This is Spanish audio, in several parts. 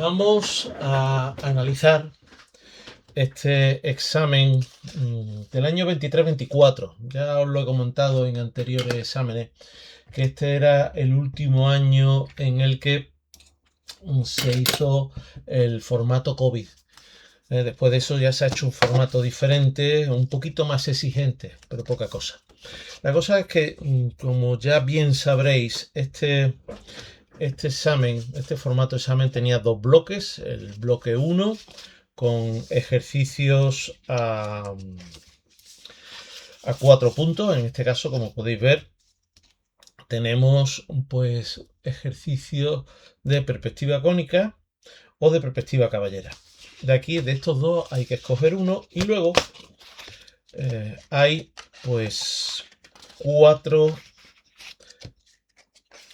Vamos a analizar este examen del año 23-24. Ya os lo he comentado en anteriores exámenes, que este era el último año en el que se hizo el formato COVID. Después de eso ya se ha hecho un formato diferente, un poquito más exigente, pero poca cosa. La cosa es que, como ya bien sabréis, este formato de examen tenía dos bloques. El bloque 1 con ejercicios a 4 puntos. En este caso, como podéis ver, tenemos pues ejercicios de perspectiva cónica o de perspectiva caballera. De aquí, de estos dos, hay que escoger uno y luego hay pues 4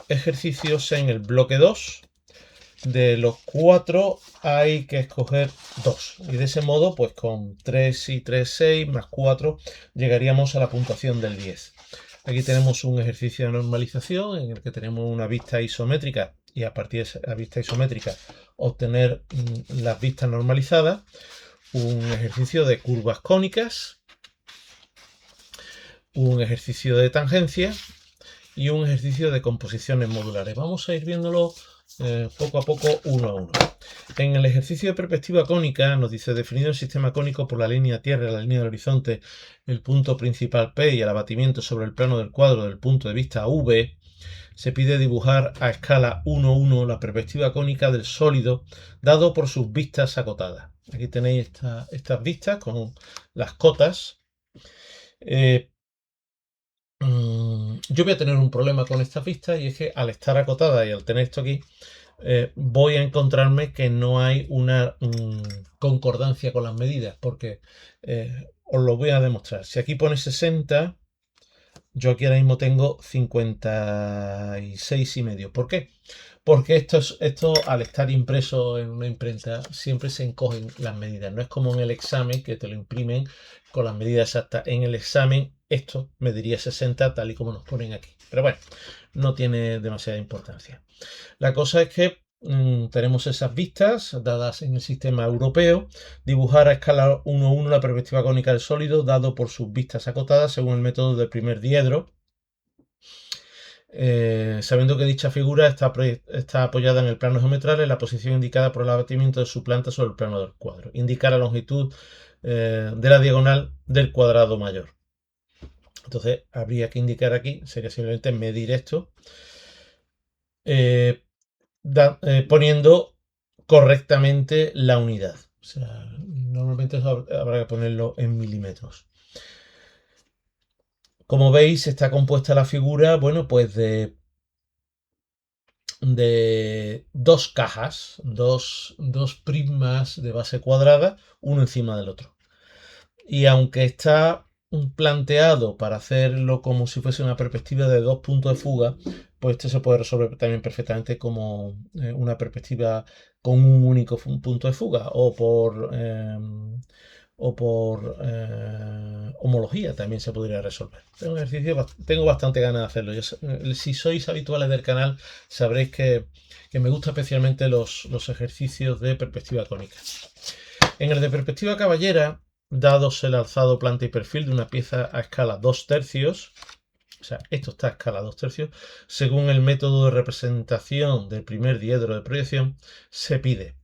ejercicios en el bloque 2. De los 4 hay que escoger 2. Y de ese modo, pues con 3 y 3, 6 más 4 llegaríamos a la puntuación del 10. Aquí tenemos un ejercicio de normalización en el que tenemos una vista isométrica y a partir de esa vista isométrica obtener las vistas normalizadas. Un ejercicio de curvas cónicas, un ejercicio de tangencia y un ejercicio de composiciones modulares. Vamos a ir viéndolo poco a poco, uno a uno. En el ejercicio de perspectiva cónica nos dice: definido el sistema cónico por la línea tierra y la línea del horizonte, el punto principal P y el abatimiento sobre el plano del cuadro del punto de vista V, se pide dibujar a escala 1:1 la perspectiva cónica del sólido dado por sus vistas acotadas. Aquí tenéis estas vistas con las cotas. Yo voy a tener un problema con estas vistas, y es que al estar acotada y al tener esto aquí, voy a encontrarme que no hay una concordancia con las medidas, porque os lo voy a demostrar. Si aquí pone 60, yo aquí ahora mismo tengo 56,5. ¿Por qué? Porque esto al estar impreso en una imprenta siempre se encogen las medidas. No es como en el examen, que te lo imprimen con las medidas exactas. En el examen esto mediría 60 tal y como nos ponen aquí. Pero bueno, no tiene demasiada importancia. La cosa es que tenemos esas vistas dadas en el sistema europeo. Dibujar a escala 1:1 la perspectiva cónica del sólido dado por sus vistas acotadas según el método del primer diedro. Sabiendo que dicha figura está apoyada en el plano geometral en la posición indicada por el abatimiento de su planta sobre el plano del cuadro. Indicar la longitud de la diagonal del cuadrado mayor. Entonces habría que indicar aquí, sería simplemente medir esto, poniendo correctamente la unidad. O sea, normalmente eso habrá que ponerlo en milímetros. Como veis, está compuesta la figura, bueno, pues de dos cajas, dos prismas de base cuadrada, uno encima del otro. Y aunque está planteado para hacerlo como si fuese una perspectiva de 2 puntos de fuga, pues esto se puede resolver también perfectamente como una perspectiva con un único punto de fuga, o por homología también se podría resolver. Es un ejercicio, tengo bastante ganas de hacerlo. Si sois habituales del canal, sabréis que me gustan especialmente los ejercicios de perspectiva cónica. En el de perspectiva caballera, dados el alzado, planta y perfil de una pieza a escala 2/3, o sea, esto está a escala 2/3, según el método de representación del primer diedro de proyección, se pide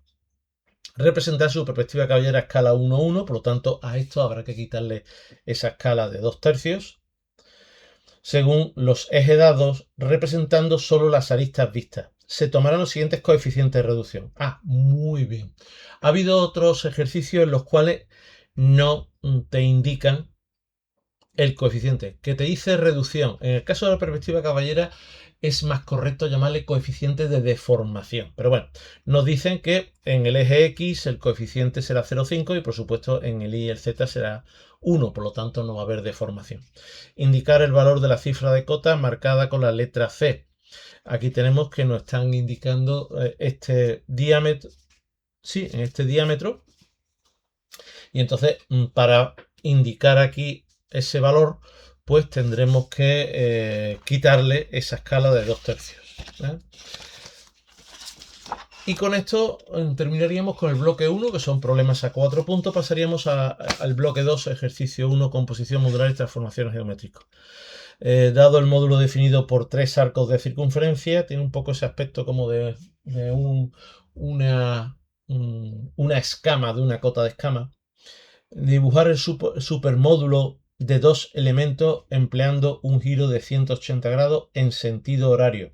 representar su perspectiva caballera a escala 1:1, por lo tanto a esto habrá que quitarle esa escala de 2/3, según los ejes dados, representando solo las aristas vistas. Se tomarán los siguientes coeficientes de reducción. Muy bien. Ha habido otros ejercicios en los cuales no te indican el coeficiente, que te dice reducción. En el caso de la perspectiva caballera es más correcto llamarle coeficiente de deformación. Pero bueno, nos dicen que en el eje X el coeficiente será 0,5 y por supuesto en el Y y el Z será 1, por lo tanto no va a haber deformación. Indicar el valor de la cifra de cota marcada con la letra C. Aquí tenemos que nos están indicando este diámetro. Sí, en este diámetro. Y entonces, para indicar aquí ese valor, pues tendremos que quitarle esa escala de 2/3. Y con esto terminaríamos con el bloque 1, que son problemas a 4 puntos. Pasaríamos al bloque 2, ejercicio 1, composición modular y transformaciones geométricas. Dado el módulo definido por 3 arcos de circunferencia, tiene un poco ese aspecto como de una escama, de una cota de escama. Dibujar el supermódulo de 2 elementos empleando un giro de 180 grados en sentido horario.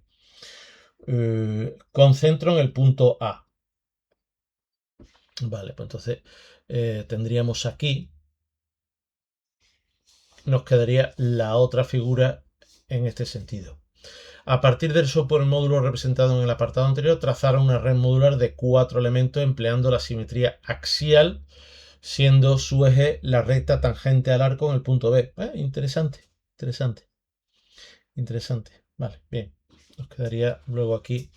Concentro en el punto A. Vale, pues entonces tendríamos aquí, nos quedaría la otra figura en este sentido. A partir del supermódulo representado en el apartado anterior, trazar una red modular de 4 elementos empleando la simetría axial, siendo su eje la recta tangente al arco en el punto B. Interesante, interesante, interesante. Vale, bien. Nos quedaría luego aquí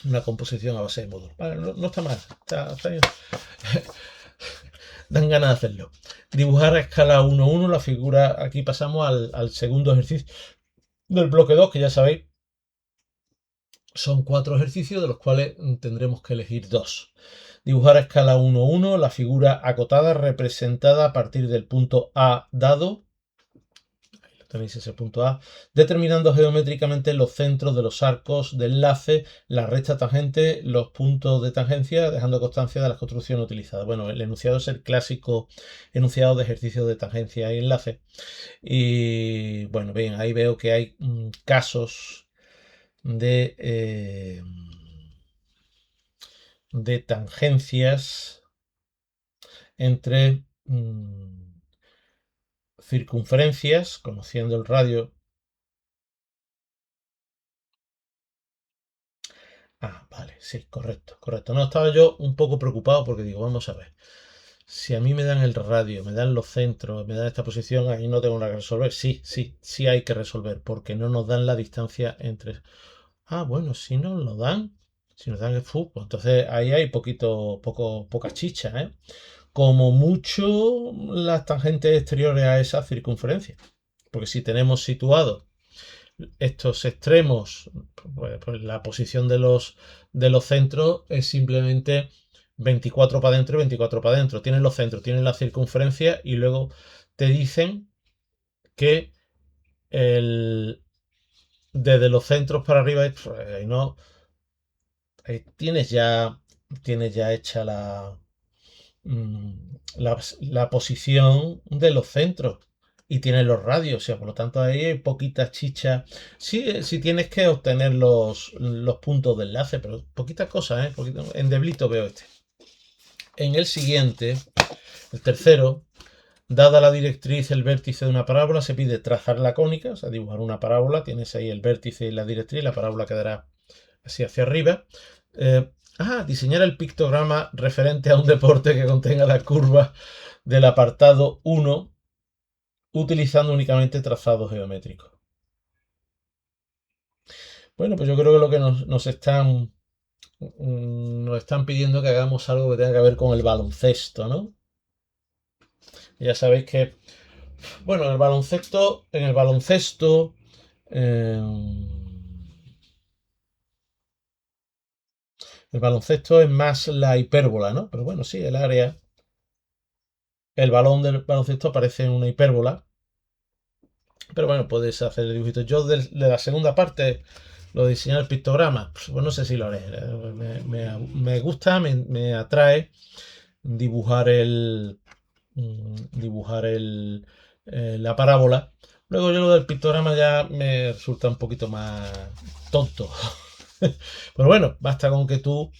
una composición a base de módulos. Vale, no está mal, está bien. Dan ganas de hacerlo. Dibujar a escala 1:1 la figura. Aquí pasamos al segundo ejercicio del bloque 2, que ya sabéis, son 4 ejercicios de los cuales tendremos que elegir 2. Dibujar a escala 1:1 la figura acotada representada a partir del punto A dado. Ahí lo tenéis, ese punto A. Determinando geométricamente los centros de los arcos de enlace, la recta tangente, los puntos de tangencia, dejando constancia de las construcciones utilizadas. Bueno, el enunciado es el clásico enunciado de ejercicios de tangencia y enlace. Y bueno, bien, ahí veo que hay casos de tangencias entre circunferencias, conociendo el radio. Vale, sí, correcto, correcto. No, estaba yo un poco preocupado porque digo, vamos a ver. Si a mí me dan el radio, me dan los centros, me dan esta posición, ahí no tengo nada que resolver. Sí, sí, sí hay que resolver, porque no nos dan la distancia entre. Bueno, si nos lo dan, si nos dan el fútbol, entonces ahí hay poca chicha, ¿eh? Como mucho las tangentes exteriores a esa circunferencia. Porque si tenemos situados estos extremos, pues la posición de los centros es simplemente 24 para adentro y 24 para adentro. Tienen los centros, tienen la circunferencia y luego te dicen que desde los centros para arriba, pues, no, tienes ya hecha la posición de los centros y tienes los radios, o sea, por lo tanto ahí hay poquitas chichas. Sí, sí tienes que obtener los puntos de enlace, pero poquitas cosas, ¿eh? En Deblito veo este. En el siguiente, el tercero, dada la directriz, el vértice de una parábola, se pide trazar la cónica, o sea, dibujar una parábola. Tienes ahí el vértice y la directriz, la parábola quedará así hacia arriba. Diseñar el pictograma referente a un deporte que contenga la curva del apartado 1 utilizando únicamente trazados geométricos. Bueno, pues yo creo que lo que nos están pidiendo que hagamos algo que tenga que ver con el baloncesto, ¿no? Ya sabéis que, bueno, en el baloncesto el baloncesto es más la hipérbola, ¿no? Pero bueno, sí, el balón del baloncesto aparece en una hipérbola. Pero bueno, puedes hacer el dibujito. Yo de la segunda parte, lo de diseñar el pictograma, pues no sé si lo haré. Me gusta, me atrae dibujar la parábola. Luego yo lo del pictograma ya me resulta un poquito más tonto. Pero bueno, basta con que tú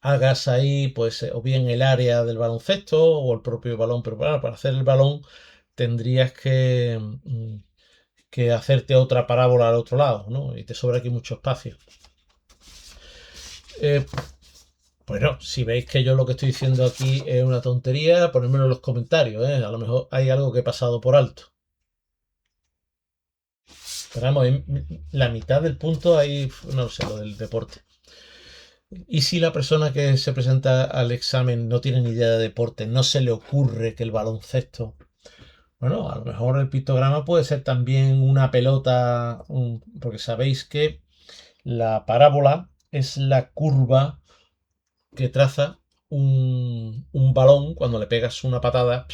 hagas ahí, pues, o bien el área del baloncesto o el propio balón, pero para hacer el balón tendrías que hacerte otra parábola al otro lado, ¿no? Y te sobra aquí mucho espacio. Bueno, si veis que yo lo que estoy diciendo aquí es una tontería, ponedmelo en los comentarios, ¿eh? A lo mejor hay algo que he pasado por alto. Pero vamos, en la mitad del punto ahí, no sé, lo del deporte. Y si la persona que se presenta al examen no tiene ni idea de deporte, no se le ocurre que el baloncesto Bueno, a lo mejor el pictograma puede ser también una pelota, porque sabéis que la parábola es la curva que traza un balón cuando le pegas una patada,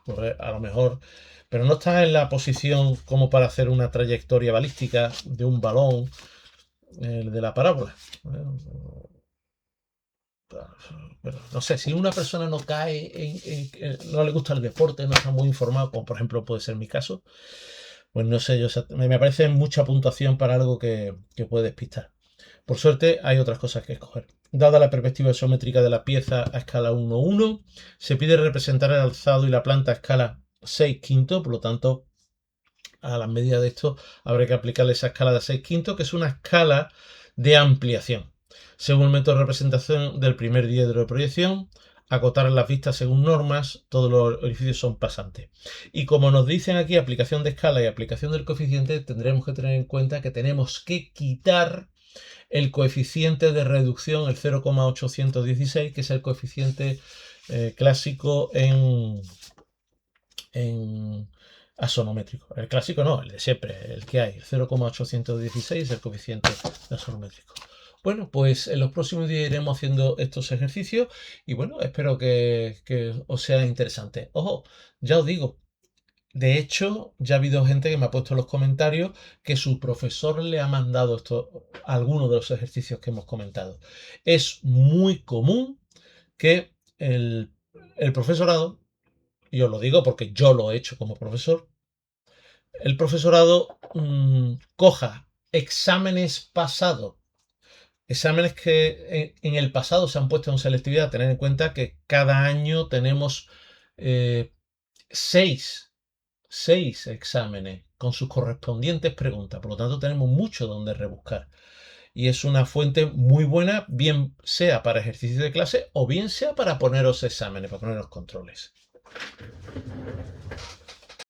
pues a lo mejor, pero no está en la posición como para hacer una trayectoria balística de un balón, de la parábola. Pero no sé, si una persona no cae no le gusta el deporte, no está muy informado, como por ejemplo puede ser mi caso, pues no sé, me parece mucha puntuación para algo que puede despistar. Por suerte hay otras cosas que escoger. Dada la perspectiva isométrica de la pieza a escala 1,1, se pide representar el alzado y la planta a escala 6/5, por lo tanto, a la medida de esto habrá que aplicarle esa escala de 6/5, que es una escala de ampliación. Según el método de representación del primer diedro de proyección, acotar las vistas según normas, todos los orificios son pasantes. Y como nos dicen aquí aplicación de escala y aplicación del coeficiente, tendremos que tener en cuenta que tenemos que quitar el coeficiente de reducción, el 0,816, que es el coeficiente clásico en asonométrico. El clásico no, el de siempre, el que hay, el 0,816 es el coeficiente asonométrico. Bueno, pues en los próximos días iremos haciendo estos ejercicios y bueno, espero que os sea interesante. Ojo, ya os digo, de hecho, ya ha habido gente que me ha puesto en los comentarios que su profesor le ha mandado algunos de los ejercicios que hemos comentado. Es muy común que el profesorado, y os lo digo porque yo lo he hecho como profesor, el profesorado coja exámenes pasados, exámenes que en el pasado se han puesto en selectividad. Tener en cuenta que cada año tenemos eh, seis exámenes con sus correspondientes preguntas. Por lo tanto, tenemos mucho donde rebuscar. Y es una fuente muy buena, bien sea para ejercicios de clase o bien sea para poneros exámenes, para poneros controles.